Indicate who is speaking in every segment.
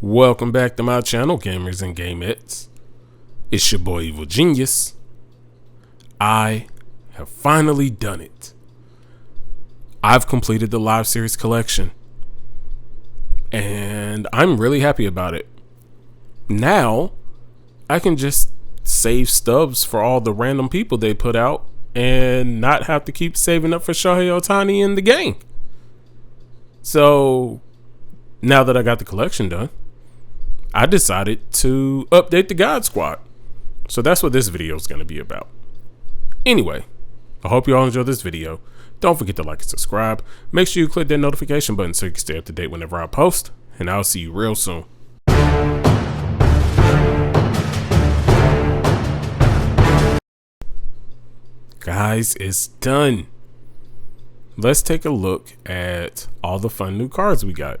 Speaker 1: Welcome back to my channel, gamers and gamettes. It's your boy Evil Genius. I have finally done it. I've completed the live series collection, and I'm really happy about it. Now I can just save stubs for all the random people they put out and not have to keep saving up for Shohei Ohtani in the game. So now that I got the collection done, I decided to update the God Squad. So that's what this video is going to be about. Anyway, I hope you all enjoyed this video. Don't forget to like and subscribe. Make sure you click that notification button so you can stay up to date whenever I post. And I'll see you real soon. Guys, it's done. Let's take a look at all the fun new cards we got.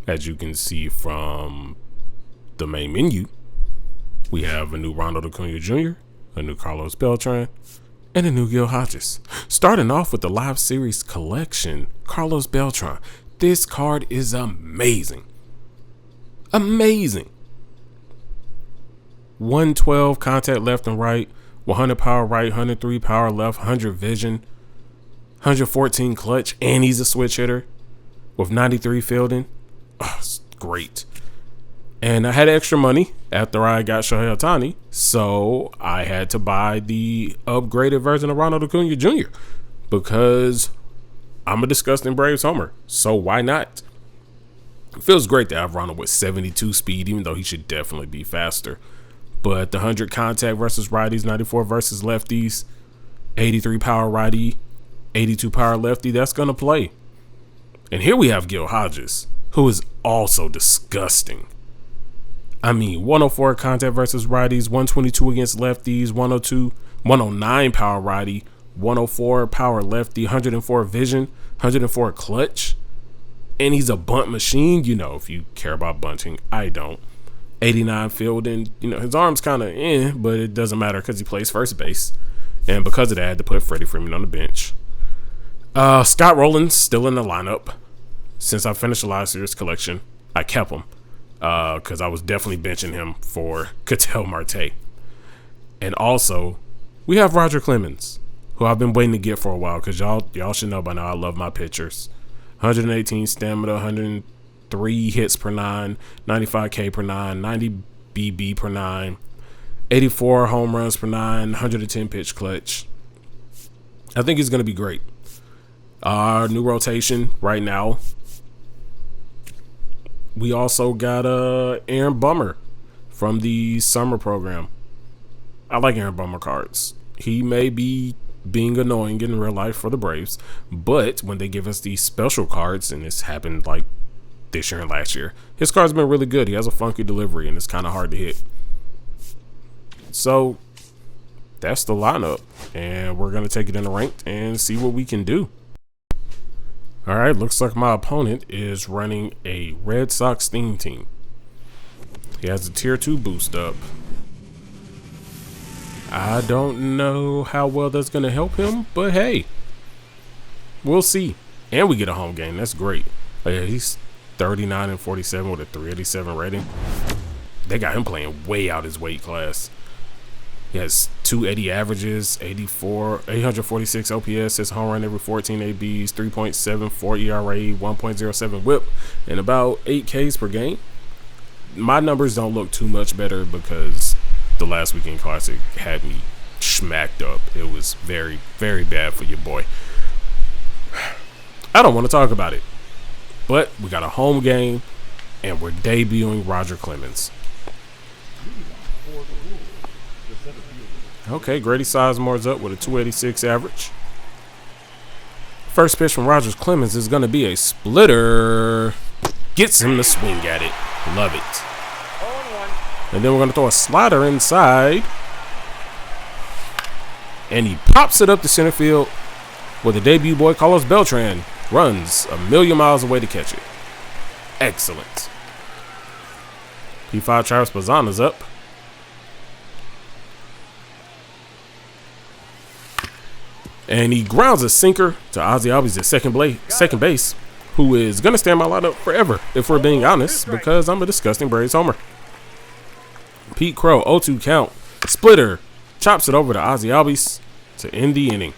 Speaker 1: As you can see from the main menu, we have a new Ronald Acuna Jr., a new Carlos Beltrán, and a new Gil Hodges. Starting off with the live series collection, Carlos Beltrán. This card is amazing. Amazing. 112 contact left and right, 100 power right, 103 power left, 100 vision, 114 clutch, and he's a switch hitter with 93 fielding. Oh, it's great. And I had extra money after I got Shohei Ohtani, so I had to buy the upgraded version of Ronald Acuna Jr. because I'm a disgusting Braves homer, so why not? It feels great to have Ronald with 72 speed, even though he should definitely be faster. But the 100 contact versus righties, 94 versus lefties, 83 power righty, 82 power lefty, that's going to play. And here we have Gil Hodges, who is also disgusting. I mean, 104 contact versus righties, 122 against lefties, 109 power righty, 104 power lefty, 104 vision, 104 clutch. And he's a bunt machine. You know, if you care about bunting, I don't. 89 fielding. You know, his arm's kind of but it doesn't matter because he plays first base. And because of that, I had to put Freddie Freeman on the bench. Scott Rowland's still in the lineup. Since I finished the live series collection, I kept him. Because I was definitely benching him for Ketel Marte. And also, we have Roger Clemens, who I've been waiting to get for a while, because y'all should know by now I love my pitchers. 118 stamina, 103 hits per 9, 95 K per 9, 90 BB per 9, 84 home runs per 9, 110 pitch clutch. I think he's going to be great. Our new rotation right now, we also got Aaron Bummer from the summer program. I like Aaron Bummer cards. He may be being annoying in real life for the Braves, but when they give us these special cards, and this happened like this year and last year, his cards have been really good. He has a funky delivery, and it's kind of hard to hit. So that's the lineup, and we're going to take it in the ranked and see what we can do. All right, looks like my opponent is running a Red Sox theme team. He has a tier 2 boost up. I don't know how well that's going to help him, but hey, we'll see. And we get a home game. That's great. Oh, yeah, he's 39 and 47 with a 387 rating. They got him playing way out his weight class. He has 280 averages, 846 OPS, his home run every 14 ABs, 3.74 ERA, 1.07 WHIP, and about 8 Ks per game. My numbers don't look too much better because the last weekend classic had me smacked up. It was very, very bad for your boy. I don't want to talk about it, but we got a home game and we're debuting Roger Clemens. Okay, Grady Sizemore's up with a 286 average. First pitch from Roger Clemens is going to be a splitter. Gets him to swing at it. Love it. And then we're going to throw a slider inside. And he pops it up to center field where the debut boy Carlos Beltrán runs a million miles away to catch it. Excellent. P5 Travis Bazzana's up. And he grounds a sinker to Ozzie Albies at second base who is going to stay in my lineup forever, if we're being honest, because I'm a disgusting Braves homer. Pete Crow, 0-2 count. Splitter chops it over to Ozzie Albies to end the inning.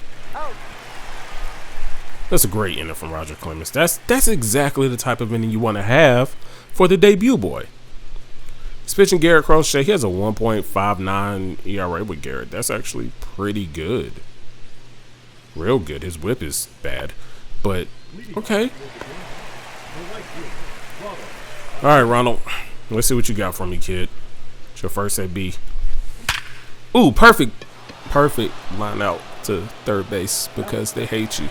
Speaker 1: That's a great inning from Roger Clemens. That's exactly the type of inning you want to have for the debut boy. He's pitching Garrett Crochet. He has a 1.59 ERA with Garrett. That's actually pretty good. Real good. His whip is bad, but okay. All right, Ronald. Let's see what you got for me, kid. It's your first at B. Ooh, perfect line out to third base because they hate you.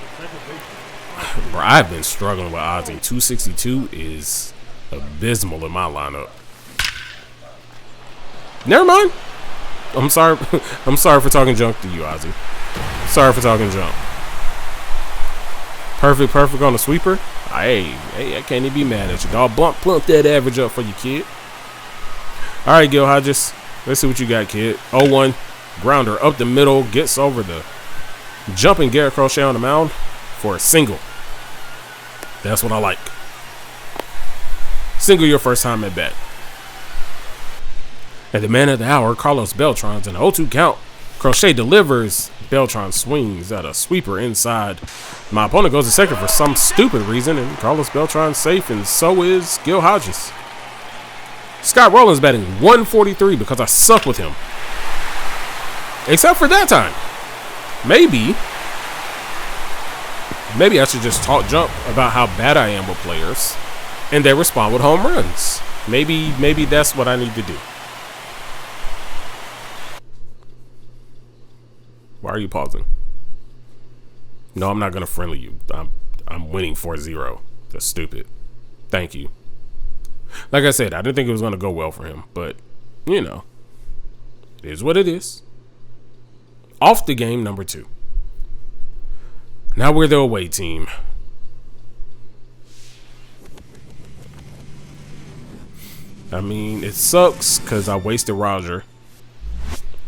Speaker 1: Bro, I've been struggling with Ozzie. 262 is abysmal in my lineup. Never mind. I'm sorry. I'm sorry for talking junk to you, Ozzie. Sorry for talking junk. Perfect on the sweeper. Hey, I can't even be mad at you, dog. Plump that average up for you, kid. All right, Gil Hodges. Let's see what you got, kid. 0-1. Grounder up the middle. Gets over the jumping Garrett Crochet on the mound for a single. That's what I like. Single your first time at bat. At the man of the hour, Carlos Beltran's an 0-2 count. Crochet delivers. Beltran swings at a sweeper inside. My opponent goes to second for some stupid reason, and Carlos Beltran's safe, and so is Gil Hodges. Scott Rowland's batting 143 because I suck with him. Except for that time. Maybe I should just talk jump about how bad I am with players, and they respond with home runs. Maybe that's what I need to do. Why are you pausing? No, I'm not gonna friendly you. I'm winning 4-0. That's stupid. Thank you. Like I said, I didn't think it was gonna go well for him, but you know, it is what it is. Off the game number 2. Now we're the away team. I mean, it sucks because I wasted Roger,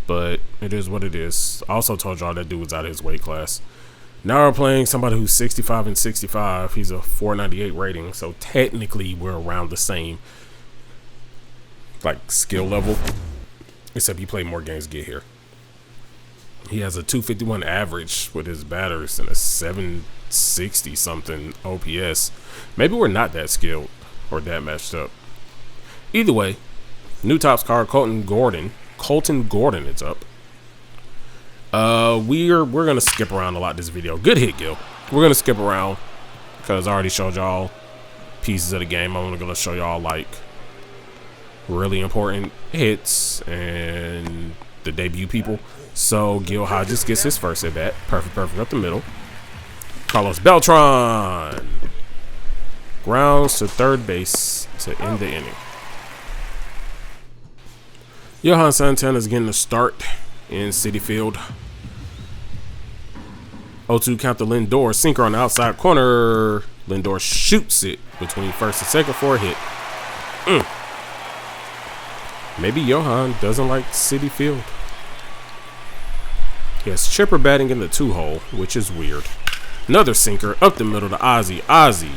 Speaker 1: but it is what it is. I also told y'all that dude was out of his weight class. Now we're playing somebody who's 65 and 65. He's a 498 rating, so technically we're around the same like skill level, except he played more games to get here. He has a 251 average with his batters and a 760 something OPS. Maybe we're not that skilled or that matched up. Either way, new tops card Colton Gordon is up. We're gonna skip around a lot this video. Good hit, Gil. We're gonna skip around because I already showed y'all pieces of the game. I'm gonna show y'all like really important hits and the debut people. So Gil Hodges gets his first at bat. Perfect up the middle. Carlos Beltrán grounds to third base to end the inning. Johan Santana's getting a start in Citi Field. 0-2 count to Lindor. Sinker on the outside corner. Lindor shoots it between first and second for a hit. Maybe Johan doesn't like Citi Field. He has Chipper batting in the 2-hole, which is weird. Another sinker up the middle to Ozzie. Ozzie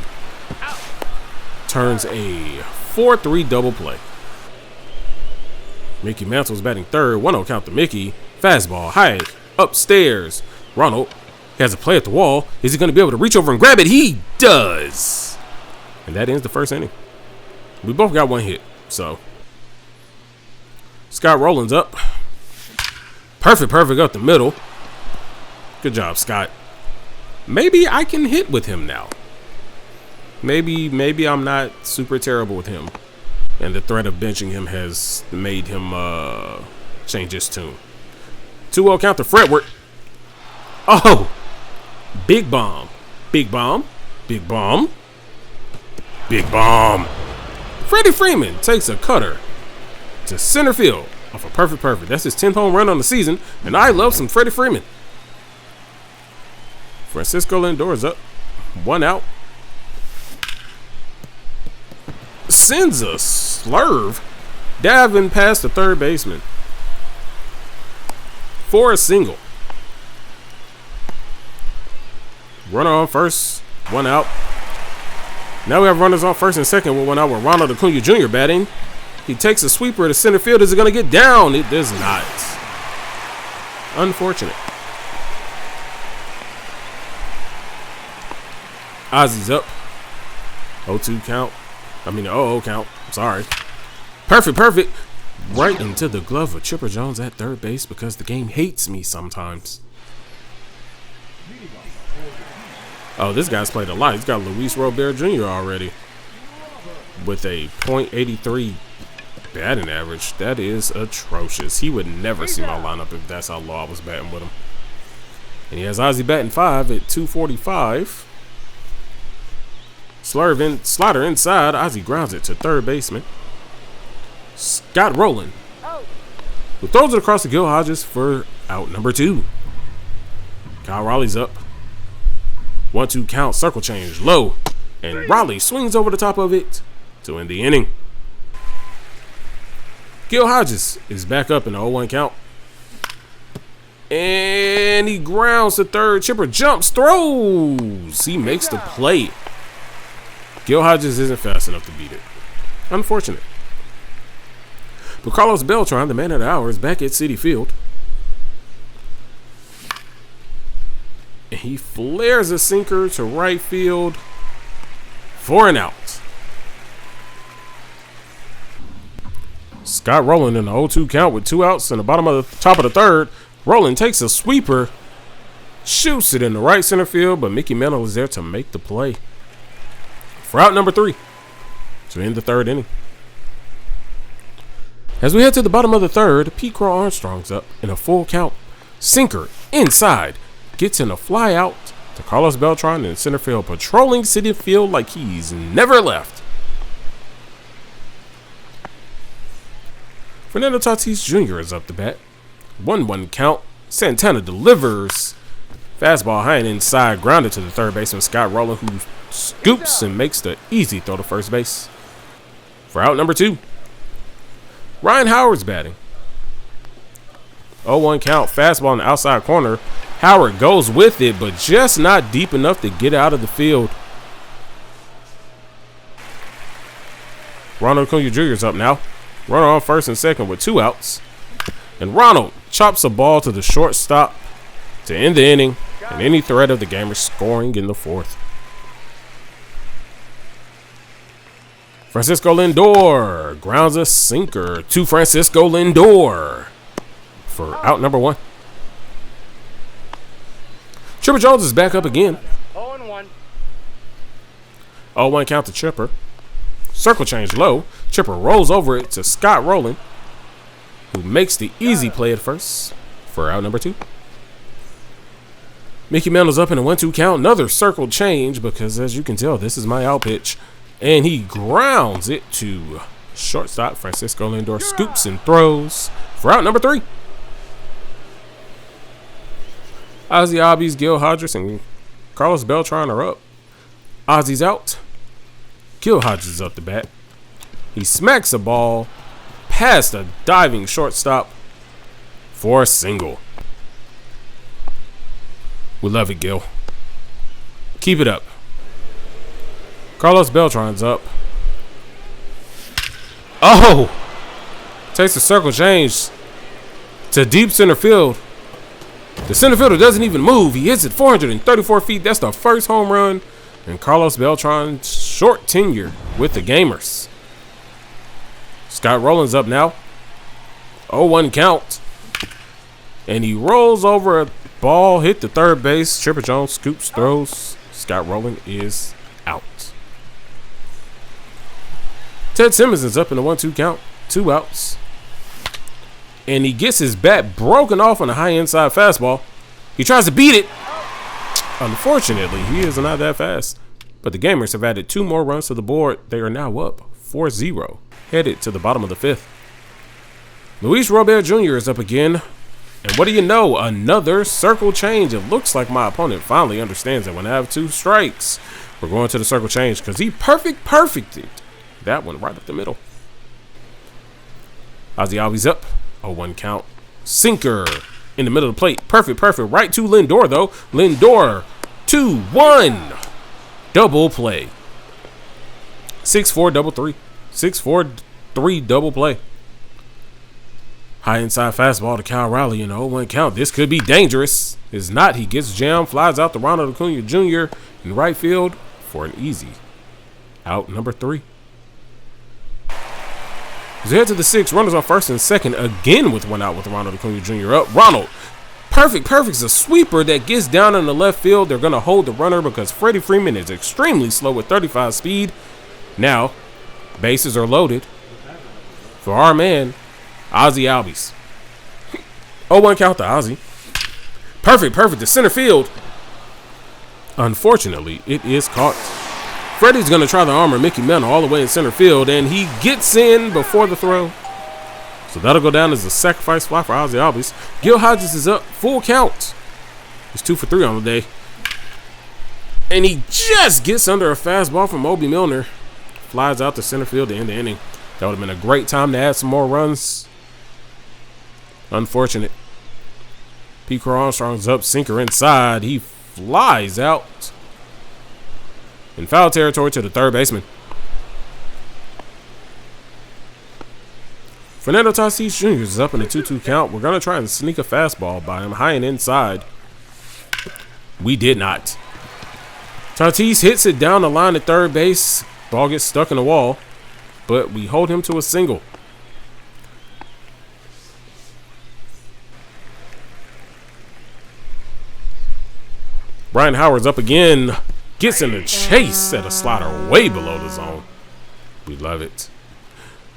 Speaker 1: turns a 4-3 double play. Mickey Mantle's batting third. 1-0 count to Mickey. Fastball high upstairs. Ronald has a play at the wall. Is he going to be able to reach over and grab it? He does. And that ends the first inning. We both got one hit, so. Scott Rowland's up. Perfect up the middle. Good job, Scott. Maybe I can hit with him now. Maybe I'm not super terrible with him. And the threat of benching him has made him change his tune. 2-0 count to Fredward. Oh! Big bomb. Freddie Freeman takes a cutter to center field off a perfect. That's his 10th home run on the season, and I love some Freddie Freeman. Francisco Lindor's up. 1 out. Sends a slurve diving past the third baseman for a single. Runner on first, 1 out. Now we have runners on first and second with one out with Ronald Acuna Jr. batting. He takes a sweeper to center field. Is it going to get down? It does not. Unfortunate. Ozzy's up. 0-2 count. I mean, 0-0 count. Sorry. Perfect. Right into the glove of Chipper Jones at third base because the game hates me sometimes. Oh, this guy's played a lot. He's got Luis Robert Jr. already with a .83 batting average. That is atrocious. He would never see my lineup if that's how low I was batting with him. And he has Ozzy batting 5 at 245. Slider inside. Ozzy grounds it to third baseman Scott Rowland, who throws it across to Gil Hodges for out number 2. Kyle Raleigh's up. 1-2 count, circle change, low, and Raleigh swings over the top of it to end the inning. Gil Hodges is back up in the 0-1 count. And he grounds to third. Chipper jumps, throws. He makes the play. Gil Hodges isn't fast enough to beat it. Unfortunate. But Carlos Beltrán, the man of the hour, is back at Citi Field. And he flares a sinker to right field for an out. Scott Rowland in the 0-2 count with 2 outs in the top of the third. Rowland takes a sweeper, shoots it in the right center field, but Mickey Mantle is there to make the play for out number 3 to end the third inning. As we head to the bottom of the third, Pete Crow Armstrong's up in a full count. Sinker inside. Gets in a fly out to Carlos Beltran in center field, patrolling Citi Field like he's never left. Fernando Tatis Jr. is up to bat. 1-1 count. Santana delivers. Fastball high and inside, grounded to the third baseman Scott Rowland, who scoops and makes the easy throw to first base for out number 2. Ryan Howard's batting. 0-1 count. Fastball in the outside corner. Howard goes with it, but just not deep enough to get out of the field. Ronald Acuna Jr. is up now. Runner on first and second with 2 outs. And Ronald chops a ball to the shortstop to end the inning and any threat of the Gamers scoring in the 4th. Francisco Lindor grounds a sinker to Francisco Lindor for out number 1. Chipper Jones is back up again.
Speaker 2: 0-1.
Speaker 1: 0-1 count to Chipper. Circle change low. Chipper rolls over it to Scott Rowland, who makes the easy play at first for out number 2. Mickey Mantle's up in a 1-2 count. Another circle change because, as you can tell, this is my out pitch. And he grounds it to shortstop. Francisco Lindor scoops and throws for out number 3. Ozzy Albies, Gil Hodges, and Carlos Beltran are up. Ozzy's out. Gil Hodges is up to bat. He smacks a ball past a diving shortstop for a single. We love it, Gil. Keep it up. Carlos Beltran's up. Oh! Takes a circle change to deep center field. The center fielder doesn't even move. He hits it 434 feet. That's the first home run in Carlos Beltran's short tenure with the Gamers. Scott Rowland's up now. 0-1 count. And he rolls over a ball, hit the third base. Chipper Jones scoops, throws. Scott Rowland is out. Ted Simmons is up in the 1-2 count. 2 outs. And he gets his bat broken off on a high inside fastball. He tries to beat it. Unfortunately, he is not that fast. But the Gamers have added 2 more runs to the board. They are now up 4-0, headed to the bottom of the 5th. Luis Robert Jr. is up again. And what do you know? Another circle change. It looks like my opponent finally understands that when I have 2 strikes, we're going to the circle change because he perfected that one right up the middle. Ozzy Albies up. 0-1 count. Sinker in the middle of the plate. Perfect. Right to Lindor, though. Lindor, 2-1. Double play. 6-4 double three. 6-4-3 double play. High inside fastball to Cal Riley in the 0-1 count. This could be dangerous. It's not. He gets jammed, flies out to Ronald Acuna Jr. in right field for an easy out number 3. As we head to the 6th, runners on first and second again with 1 out with Ronald Acuna Jr. up. Ronald, perfect is a sweeper that gets down in the left field. They're going to hold the runner because Freddie Freeman is extremely slow with 35 speed. Now, bases are loaded for our man, Ozzie Albies. 0-1 count to Ozzie. Perfect to center field. Unfortunately, it is caught. Freddie's going to try the armor Mickey Mantle all the way in center field, and he gets in before the throw. So that'll go down as a sacrifice fly for Ozzie Albies. Gil Hodges is up, full count. He's 2 for 3 on the day. And he just gets under a fastball from Obi Milner. Flies out to center field to end the inning. That would have been a great time to add some more runs. Unfortunate. Pete Crow Armstrong's up, sinker inside. He flies out in foul territory to the third baseman. Fernando Tatis Jr. is up in a 2-2 count. We're going to try and sneak a fastball by him high and inside. We did not. Tatis hits it down the line at third base. Ball gets stuck in the wall, but we hold him to a single. Brian Howard's up again. Gets in the chase at a slider way below the zone. We love it.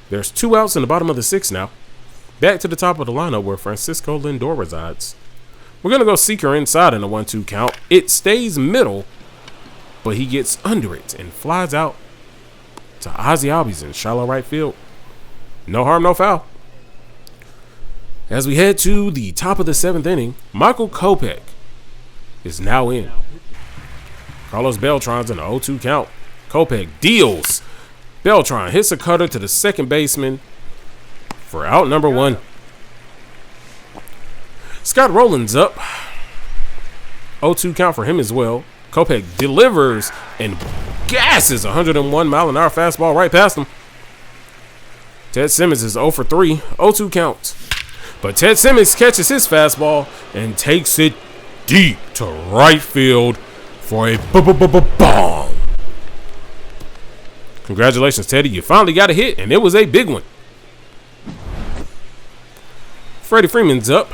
Speaker 1: There's 2 outs in the bottom of the 6th now. Back to the top of the lineup where Francisco Lindor resides. We're going to go seeker inside in a 1-2 count. It stays middle, but he gets under it and flies out to Ozzie Albies in shallow right field. No harm, no foul. As we head to the top of the 7th inning, Michael Kopech is now in. Carlos Beltran's in a 0-2 count. Kopech deals. Beltran hits a cutter to the second baseman for out number 1. Scott Rowland's up. 0-2 count for him as well. Kopech delivers and gasses 101-mile-an-hour fastball right past him. Ted Simmons is 0 for 3. 0-2 count. But Ted Simmons catches his fastball and takes it deep to right field for a bomb. Congratulations, Teddy. You finally got a hit, and it was a big one. Freddie Freeman's up.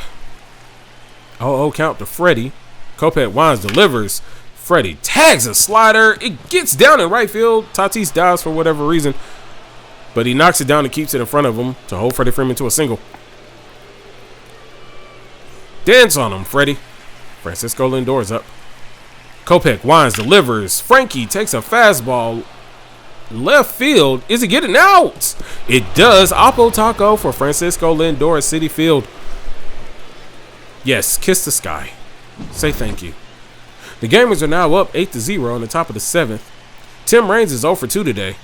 Speaker 1: 0-0 count to Freddie. Kopech winds, delivers. Freddie tags a slider. It gets down in right field. Tatis dives for whatever reason, but he knocks it down and keeps it in front of him to hold Freddie Freeman to a single. Dance on him, Freddie. Francisco Lindor's up. Kopech winds, delivers. Frankie takes a fastball left field. Is he getting out? It does. Oppo Taco for Francisco Lindor at Citi Field. Yes, kiss the sky. Say thank you. The Gamers are now up 8-0 on the top of the 7th. Tim Raines is 0 for 2 today.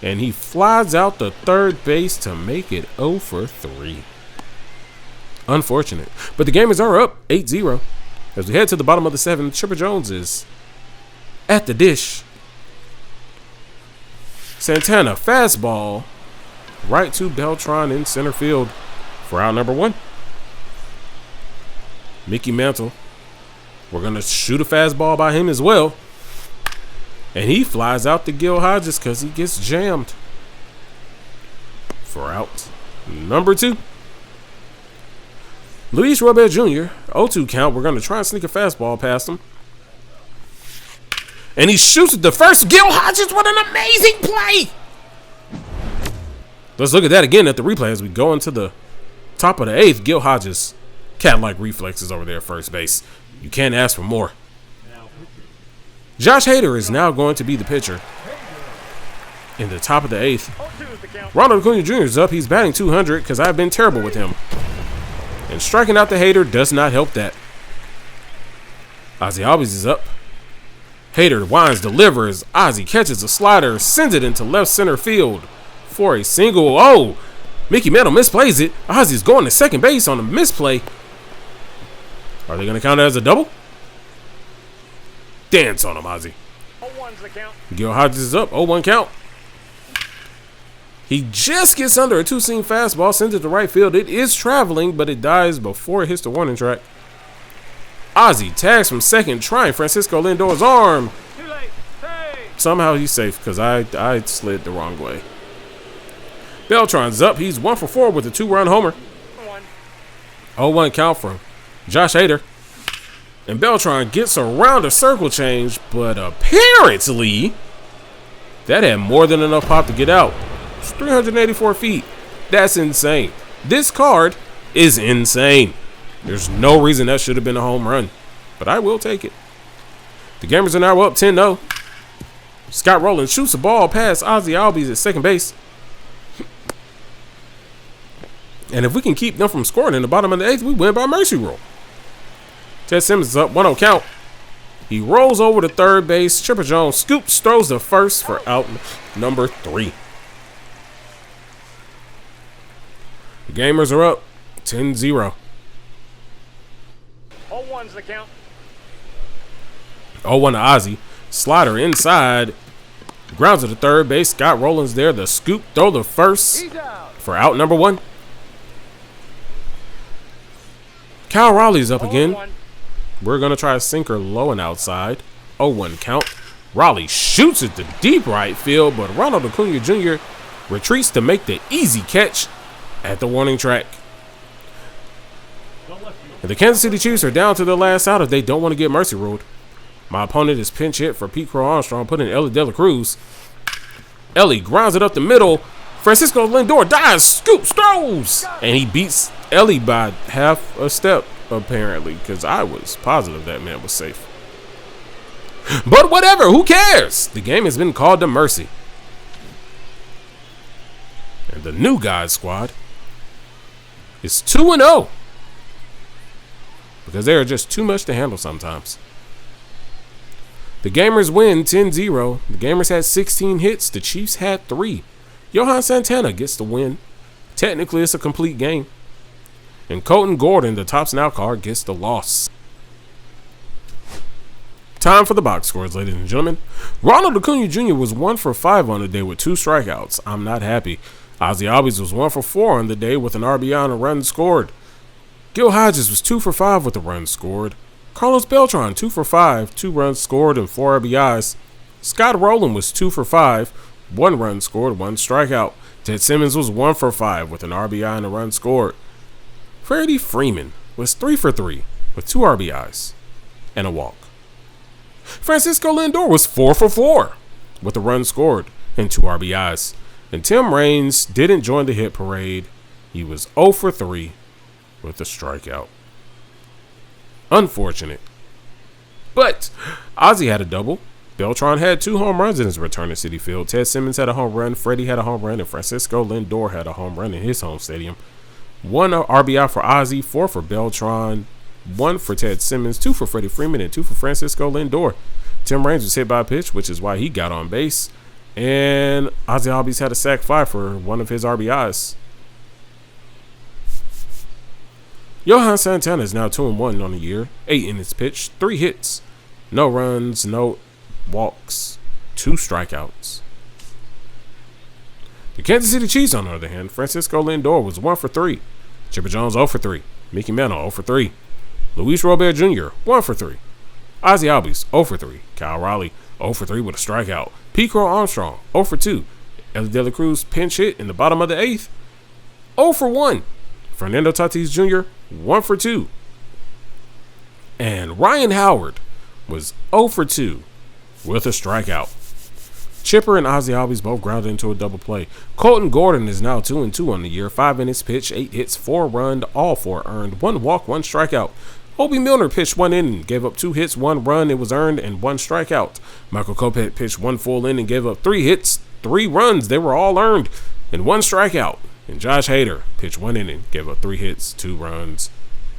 Speaker 1: And he flies out to third base to make it 0 for 3. Unfortunate. But the Gamers are up 8-0. As we head to the bottom of the 7th, Chipper Jones is at the dish. Santana, fastball, right to Beltran in center field for out number 1. Mickey Mantle, we're going to shoot a fastball by him as well. And he flies out to Gil Hodges because he gets jammed for out number 2. Luis Robert Jr., 0-2 count. We're going to try and sneak a fastball past him. And he shoots it to first. Gil Hodges with an amazing play. Let's look at that again at the replay as we go into the top of the 8th. Gil Hodges, cat-like reflexes over there at first base. You can't ask for more. Josh Hader is now going to be the pitcher in the top of the 8th. Ronald Acuna Jr. is up. He's batting 200 because I've been terrible with him. And striking out the Hader does not help that. Ozzie Albies is up. Hader winds, delivers. Ozzie catches a slider, sends it into left center field for a single. Oh, Mickey Mantle misplays it. Ozzie's going to second base on a misplay. Are they going to count it as a double? Dance on him, Ozzie.
Speaker 2: 0-1's the count.
Speaker 1: Gil Hodges is up. 0-1 count. He just gets under a two-seam fastball, sends it to right field. It is traveling, but it dies before it hits the warning track. Ozzie tags from second, trying Francisco Lindor's arm.
Speaker 2: Too late. Hey.
Speaker 1: Somehow he's safe because I slid the wrong way. Beltran's up. He's 1 for 4 with a 2-run homer. 0-1 count from Josh Hader. And Beltran gets around a circle change, but apparently that had more than enough pop to get out. It's 384 feet. That's insane. This card is insane. There's no reason that should have been a home run, but I will take it. The Gamers are now up 10-0. Scott Rowland shoots the ball past Ozzie Albies at second base. And if we can keep them from scoring in the bottom of the 8th, we win by mercy rule. Ted Simmons is up 1-0 count. He rolls over to third base. Chipper Jones scoops, throws the first for out number 3. The Gamers are up 10-0.
Speaker 2: 0-1's the count.
Speaker 1: 0-1 to Ozzie. Slider inside. Grounds to the third base. Scott Rowland's there. The scoop, throw the first for out number 1. Cal Raleigh's up again. We're going to try a sinker low and outside. 0-1 count. Raleigh shoots it to deep right field, but Ronald Acuna Jr. retreats to make the easy catch at the warning track. And the Kansas City Chiefs are down to their last out if they don't want to get mercy ruled. My opponent is pinch hit for Pete Crow Armstrong, putting Ellie De La Cruz. Ellie grounds it up the middle. Francisco Lindor dives, scoops, throws, and he beats Ellie by half a step, apparently, because I was positive that man was safe. But whatever, who cares? The game has been called to mercy. And the new guys squad is 2-0 because they are just too much to handle sometimes. The Gamers win 10-0. The Gamers had 16 hits. The Chiefs had 3. Johan Santana gets the win. Technically, it's a complete game. And Colton Gordon, the Tops Now card, gets the loss. Time for the box scores, ladies and gentlemen. Ronald Acuna Jr. was 1 for 5 on the day with 2 strikeouts. I'm not happy. Ozzie Albies was 1 for 4 on the day with an RBI and a run scored. Gil Hodges was 2 for 5 with a run scored. Carlos Beltrán, 2 for 5, 2 runs scored and 4 RBIs. Scott Rowland was 2 for 5, 1 run scored, 1 strikeout. Ted Simmons was 1 for 5 with an RBI and a run scored. Freddie Freeman was 3 for 3 with 2 RBIs and a walk. Francisco Lindor was 4 for 4 with a run scored and 2 RBIs. And Tim Raines didn't join the hit parade. He was 0 for 3 with a strikeout. Unfortunate. But Ozzie had a double. Beltran had 2 home runs in his return to Citi Field. Ted Simmons had a home run. Freddie had a home run. And Francisco Lindor had a home run in his home stadium. 1 RBI for Ozzie, 4 for Beltran, 1 for Ted Simmons, 2 for Freddie Freeman, and 2 for Francisco Lindor. Tim Raines was hit by a pitch, which is why he got on base. And Ozzie Albies had a sac fly for 1 of his RBIs. Johan Santana is now 2-1 on the year, 8 innings pitched, 3 hits, no runs, no walks, 2 strikeouts. The Kansas City Chiefs, on the other hand, Francisco Lindor was 1 for 3, Chipper Jones 0 for 3, Mickey Mantle 0 for 3, Luis Robert Jr. 1 for 3, Ozzie Albies 0 for 3, Kyle Raleigh 0 for 3 with a strikeout, Pete Crow Armstrong 0 for 2, Ellie De La Cruz pinch hit in the bottom of the 8th, 0 for 1. Fernando Tatis Jr., 1 for 2. And Ryan Howard was 0 for 2 with a strikeout. Chipper and Ozzie Albies both grounded into a double play. Colton Gordon is now 2-2 on the year, 5 innings pitched, 8 hits, 4 run, all 4 earned, 1 walk, 1 strikeout. Obie Milner pitched 1 inning, gave up 2 hits, 1 run, it was earned, and 1 strikeout. Michael Kopech pitched 1 full inning, gave up 3 hits, 3 runs, they were all earned, and 1 strikeout. And Josh Hader pitched 1 inning, gave up 3 hits, 2 runs.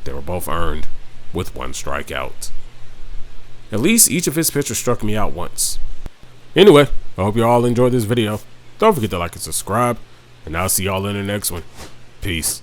Speaker 1: They were both earned with 1 strikeout. At least each of his pitchers struck me out once. Anyway, I hope you all enjoyed this video. Don't forget to like and subscribe, and I'll see y'all in the next one. Peace.